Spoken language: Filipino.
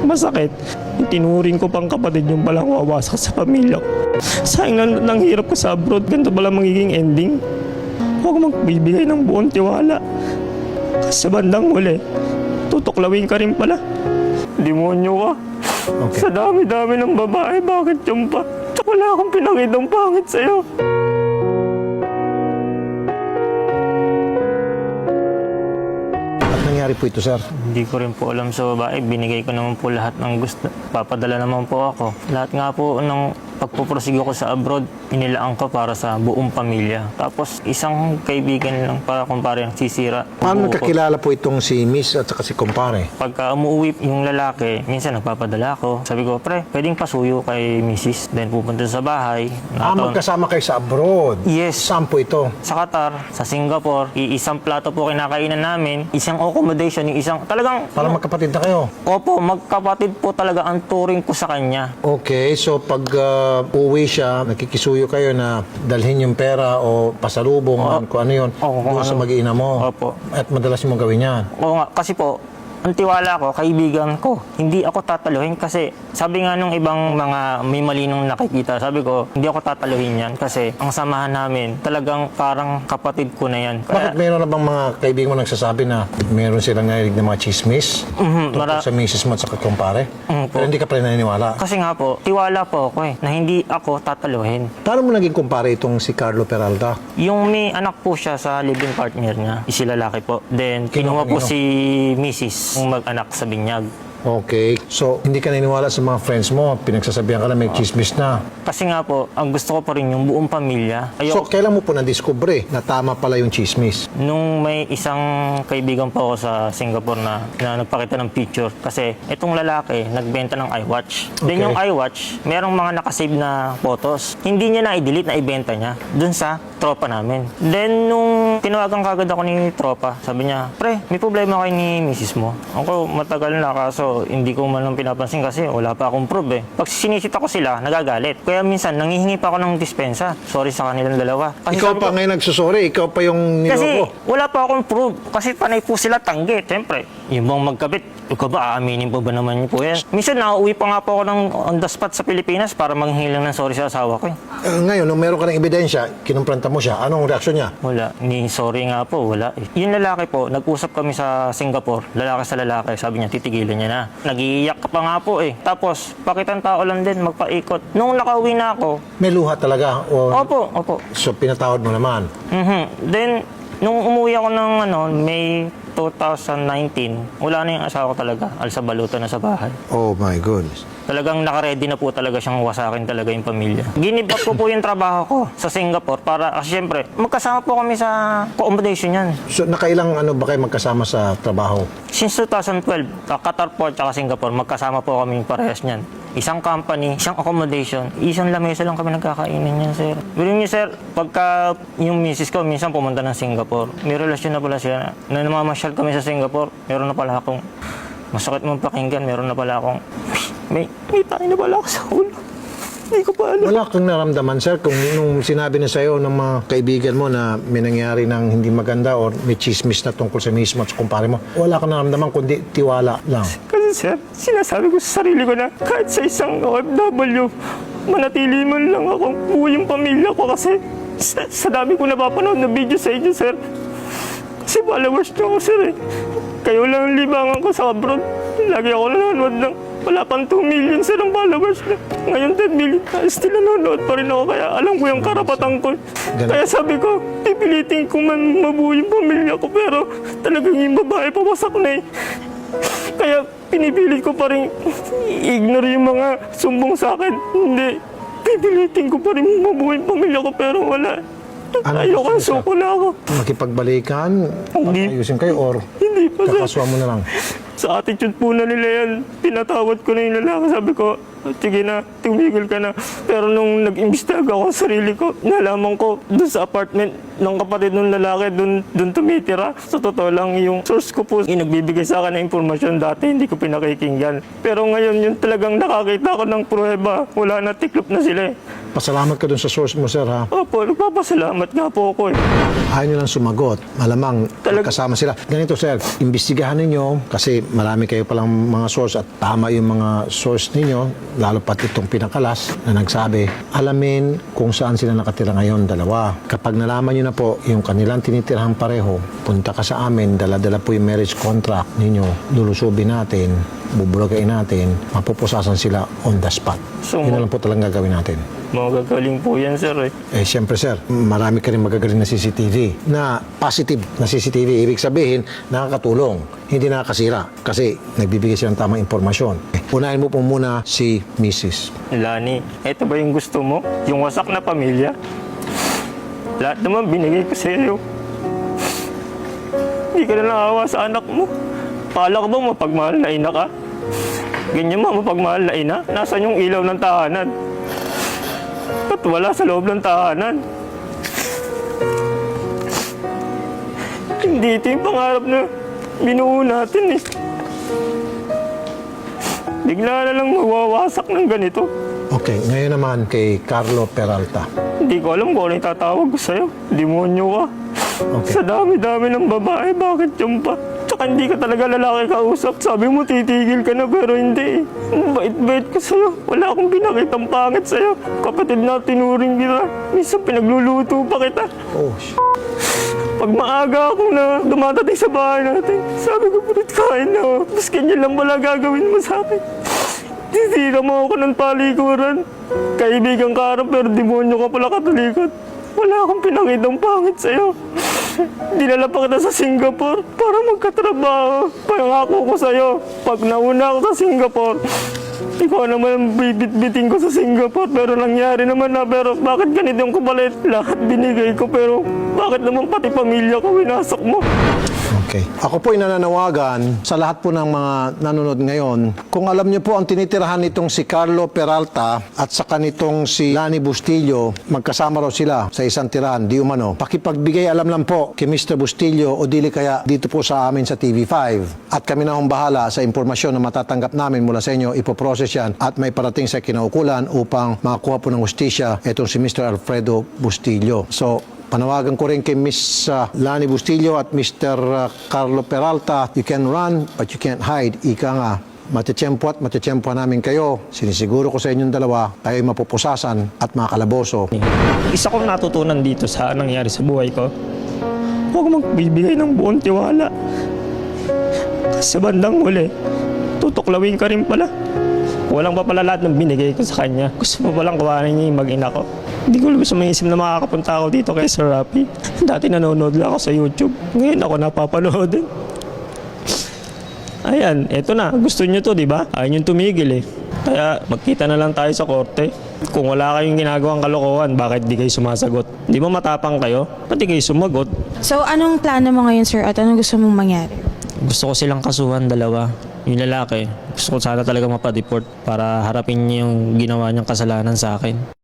masakit. Tinuring ko pang kapatid yung palang wawasak sa pamilya ko. Sayang lang hirap ko sa abroad. Ganito pala magiging ending. Huwag magbibigay ng buong tiwala. Kasi sa bandang huli, tutuklawin ka rin pala. Demonyo ka. Okay. Sa dami-dami ng babae, bakit yung pa? Tsaka wala akong pinakitang pangit sa'yo. At nangyari po ito, sir? Hindi ko rin po alam sa babae. Binigay ko naman po lahat ng gusto. Papadala naman po ako. Lahat nga po ng pagpuprosigo ko sa abroad, inilaan ko para sa buong pamilya. Tapos isang kaibigan lang para kumpare ang sisira. Paano nagkakilala po itong si Miss at saka si kumpare? Pagka umuwi yung lalaki, minsan nagpapadala ako. Sabi ko, pre, pwedeng pasuyo kay Mrs. Then pupunta sa bahay. Magkasama kayo sa abroad? Yes. Saan po ito? Sa Qatar, sa Singapore, isang plato po kinakainan namin, isang accommodation, yung isang talagang... Para magkapatid na kayo? Opo, magkapatid po talaga ang turing ko sa kanya. Okay, so pag uwi siya, nakikisuyo kayo na dalhin yung pera o pasalubong, kung ano yun, doon sa mag-iina mo. Opo. At madalas mo gawin yan. Oo nga, kasi po, ang tiwala ko, kaibigan ko, hindi ako tataluhin kasi sabi nga nung ibang mga may malinong nakikita, sabi ko, hindi ako tataluhin yan kasi ang samahan namin, talagang parang kapatid ko na yan. Bakit meron na bang mga kaibigan mo nagsasabi na meron silang narinig ng mga chismis tungkol sa misis mo at sa kumpare? Pero hindi ka pa rin naniniwala? Kasi nga po, tiwala po ako na hindi ako tataluhin. Paano mo naging kumpare itong si Carlo Peralta? Yung may anak po siya sa living partner niya, isilalaki po. Then, kinuha po si Mrs. yung mag-anak sa binyag. Okay. So, hindi ka naniniwala sa mga friends mo. Pinagsasabihan ka na may chismis na. Kasi nga po, ang gusto ko pa rin yung buong pamilya. So, kailan mo po na-discover na tama pala yung chismis? Nung may isang kaibigan pa ako sa Singapore na nagpakita ng picture. Kasi itong lalaki, nagbenta ng iWatch. Then yung iWatch, merong mga nakasave na photos. Hindi niya na-delete, na ibenta niya dun sa tropa namin. Then nung tinawagan kagad ako ni tropa, sabi niya, pre, may problema kayo ni misis mo. Ako, matagal na kaso hindi ko man lang pinapansin kasi wala pa akong proof eh. Pag sinisita ko sila, nagagalit. Kaya minsan, nangihingi pa ako ng dispensa. Sorry sa kanilang dalawa. Kasi Ikaw pa ngayon nagsusorry, ikaw pa yung kasi niloko. wala pa akong proof. Kasi panay po sila tanggi. Siyempre, yung bang magkabit, ikaw ba, aaminin po ba naman niyo po yan? Minsan, nauwi pa nga po ako ng on the spot sa Pilipinas para manghingi lang ng sorry sa asawa ko eh. Ngayon, nung meron ka ng ebidensya, kinumpranta mo siya, anong reaksyon niya? Wala. Ni sorry nga po, wala eh. Yung lalaki po, nag-usap kami sa Singapore, lalaki sa lalaki, sabi niya, titigilan niya na. Nag-iiyak ka pa nga po eh. Tapos, pakitang tao lang din, magpaikot. Nung nakauwi na ako, May luha talaga? O, opo. So, pinatawad mo naman? Then, nung umuwi ako ng May 2019, wala na yung asawa ko talaga. Alsa baluto na sa bahay. Oh my goodness. Talagang nakaready na po talaga siyang wasakin talaga yung pamilya. Ginibak ko po yung trabaho ko sa Singapore para, kasi syempre, magkasama po kami sa accommodation yan. So, nakailang ba kayo magkasama sa trabaho? Since 2012, Qatar po at Singapore, magkasama po kami parehas niyan. Isang company, isang accommodation, isang lamesa lang kami nagkakainan niyan, sir. Bilhin niyo, sir, pagka yung misis ko, minsan pumunta ng Singapore, may relasyon na pala siya na namamasyal kami sa Singapore, meron na pala akong, masakit mong pakinggan, meron na pala akong, may tayo na pala ako sa ulo. Hindi ko pa alam. Wala kang naramdaman, sir, kung nung sinabi na sa'yo ng mga kaibigan mo na may nangyari ng hindi maganda o may chismis na tungkol sa mismo at sa kumpare mo, wala kang naramdaman kundi tiwala lang. Kasi sir, sinasabi ko sa sarili ko na kahit sa isang OFW, manatili man lang akong buo yung pamilya ko kasi sa dami ko napapanood na video sa inyo, sir. Kasi followers nyo ako, sir eh. Kayo lang ang libangan ko sa abroad. Lagi ako nanonood ng wala pang 2 million, sir, ang followers na. Ngayon 10 million, still nanonood pa rin ako. Kaya alam ko yung karapatan ko. Kaya sabi ko, pipilitin ko man mabuo yung pamilya ko. Pero talagang yung babae pawasak na eh. Kaya pinipilit ko pa rin ignore yung mga sumbong sa akin. Hindi, pipilitin ko pa rin mabuo yung pamilya ko. Pero wala. Ayoko, suko na ako. Makipagbalikan, ayusin kayo or Hindi pa, sir. kakaswa mo na lang. Sa attitude po na nila yan, pinatawad ko na yung lalaki. Sabi ko, sige na, tumigil ka na. Pero nung nag-imbestiga ako sa sarili ko, nalaman ko doon sa apartment ng kapatid ng lalaki, doon tumitira. Sa totoo lang, yung source ko po, yung nagbibigay sa akin ng impormasyon dati, hindi ko pinakikinggan. Pero ngayon, yung talagang nakakita ko ng pruweba, wala na, tiklop na sila eh. Pasalamat ka dun sa source mo, sir, ha? Opo, nagpapasalamat nga po ako eh. Ayaw nyo lang sumagot. Malamang kasama sila. Ganito, sir, imbestigahan ninyo kasi marami kayo palang mga source at tama yung mga source ninyo, lalo pat itong pinakalas na nagsabi, alamin kung saan sila nakatira ngayon, dalawa. Kapag nalaman nyo na po yung kanilang tinitirhan pareho, punta ka sa amin, dala-dala po yung marriage contract ninyo, lulusubin natin, bubulagain natin, mapupusasan sila on the spot. So, Yun na lang po talagang gagawin natin. Magagaling po yan, sir eh. Eh, siyempre, sir, marami ka rin magagaling na CCTV na positive na CCTV. Ibig sabihin, nakakatulong, hindi nakakasira kasi nagbibigay siya ng tamang impormasyon. Unahin mo po muna si Mrs. Lani, eto ba yung gusto mo? Yung wasak na pamilya? Lahat naman binigay ko sa iyo. Hindi ka na naawa sa anak mo. Kala ko ba mapagmahal na ina ka? Ganyan ba mapagmahal na ina? Nasaan yung ilaw ng tahanan? Ba't wala sa loob ng tahanan? Hindi ito yung pangarap na binuo natin eh. Bigla na lang mawawasak ng ganito. Okay, ngayon naman kay Carlo Peralta. Hindi ko alam kung ano yung tatawag ko sa'yo. Demonyo ka. Okay. Sa dami-dami ng babae, bakit yung pa? Tsaka hindi ka talaga lalaki kausap. Sabi mo titigil ka na pero hindi. Ang bait-bait ko sa'yo. Wala akong pinakitang pangit sa'yo. Kapatid na tinuring kita. Minsan pinagluluto pa kita. Oh, Pag maaga akong na dumadating sa bahay natin, sabi ko, pulit kain na ako. Tapos ganyan lang pala gagawin mo sa akin. Titira mo ako ng palikuran. Kaibigan ka rin, pero demonyo ka pala katalikod. Wala akong pinakitang pangit sa'yo. Dinala pa kita sa Singapore para magkatrabaho. Pangako ko sa'yo, pag nauna ako sa Singapore, ikaw naman ang bibit-biting ko sa Singapore. Pero nangyari naman na, pero bakit ganito yung kapalit? Lahat binigay ko, pero bakit naman pati pamilya ko winasak mo? okay. Ako po nananawagan sa lahat po ng mga nanonood ngayon. Kung alam niyo po ang tinitirahan nitong si Carlo Peralta at saka nitong si Lani Bustillo, magkasama raw sila sa isang tirahan, di umano. Pakipagbigay alam lang po kay Mr. Bustillo o dili kaya dito po sa amin sa TV5. At kami na hong bahala sa impormasyon na matatanggap namin mula sa inyo, ipoprocess yan at may parating sa kinaukulan upang makakuha po ng hustisya itong si Mr. Alfredo Bustillo. So, panawagan ko rin kay Miss Lani Bustillo at Mr. Carlo Peralta, you can run but you can't hide. Ika nga, matitsyempo at matitsyempo namin kayo. Sinisiguro ko sa inyong dalawa, kayo'y mapupusasan at makakalaboso. Isa kong natutunan dito sa nangyari sa buhay ko. Huwag magbibigay ng buong tiwala. Sa bandang huli, tutuklawin ka rin pala. Walang pa pala lahat ng binigay ko sa kanya. Gusto mo palang kawanan niya yung mag-ina ko. Hindi ko gusto maisip na makakapunta ako dito kay Sir Rafi. Dati nanonood lang ako sa YouTube. Ngayon ako napapanood din. Ayan, eto na. Gusto niyo to, di ba? Ayaw niyong tumigil eh. Kaya magkita na lang tayo sa korte. Kung wala kayong ginagawang kalokohan, bakit di kayo sumasagot? Di ba matapang kayo? Ba't di kayo sumagot? So, anong plano mo ngayon, sir? At anong gusto mong mangyari? Gusto ko silang kasuhan, dalawa. Yung lalaki, gusto ko sana talaga mapadeport para harapin niya yung ginawa niyang kasalanan sa akin.